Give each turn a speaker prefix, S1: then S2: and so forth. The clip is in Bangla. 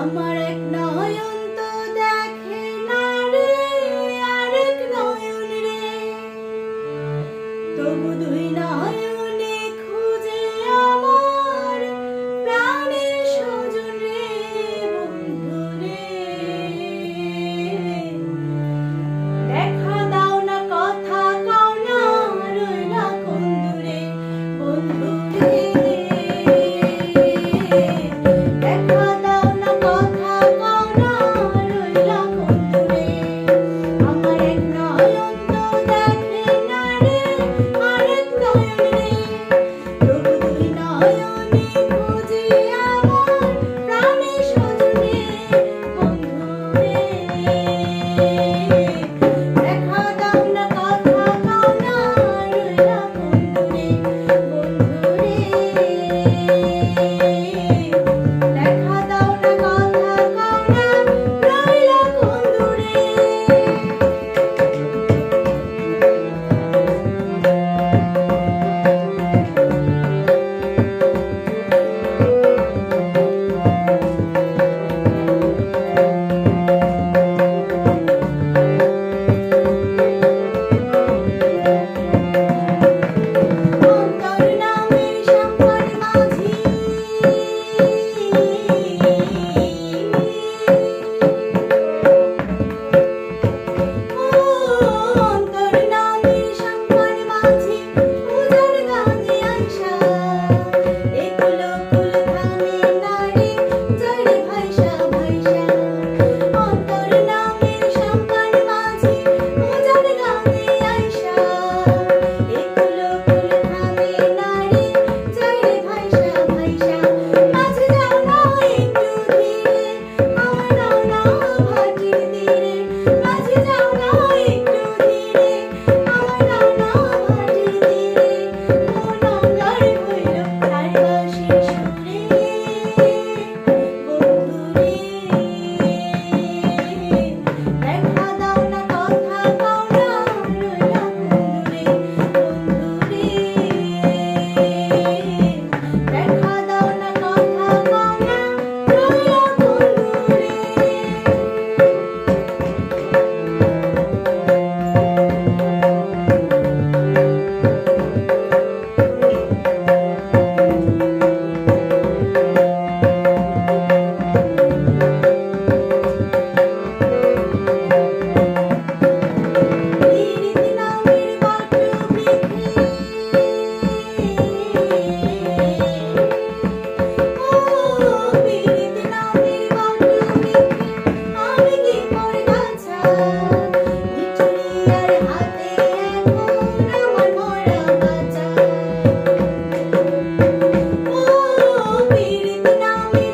S1: আমার এক নয়ন তো দেখে না রে, আরেক নয়ন রে, তবু দুই নয়নে খুঁজে আমার প্রাণের স্বজন রে, বন্ধু রে। দেখা দাও না, কথা কও না, রইলা কোন দূরে, বন্ধু রে। দেখা দাও না, কথা কও না, রইলা কোন দূরে। আমার এক নয়ন তো দেখে না রে, আরেক নয়ন রে, তবু দুই নয়নে খুঁজি আমার প্রাণের স্বজন রে, বন্ধু রে। দেখা দাও না, কথা কও না, রইলা কোন দূরে, বন্ধু রে। দেখা দাও না, কথা কও না, রইলা কোন দূরে। অন্তর নামের সম্পদ মাঝি, অন্তর নামের সম্পদ মাঝি, উজাড় গানে আইসা একুল কুল থামে নারে, জড়ে ভাইসা ভাইসা। অন্তর নামের সম্পদ মাঝি, উজাড় গানে আইসা একুল কুল থামে নারে, জড়ে ভাইসা ভাইসা। মাঝে যাও না একটু ধীরে, আমার নাও না ভাটির তীরে। মাঝে যাও না একটু ধীরে, আমার নাও না ভাটির তীরে। মন অঙ্গার হইল তার বাঁশির সুরে, বন্ধু রে। দেখা দাও না, কথা কও না, রইলা কোন দূরে, বন্ধু রে। দেখা দাও না, কথা কও না, রইলা কোন দূরে। পীড়িত নামের বট বৃক্ষে, ও পীড়িত নামের বট বৃক্ষে, আমি কি পরগাছা, নিঠুরিয়ার হাতে এখন আমার মরা বাঁচা। ও পীড়িত নামের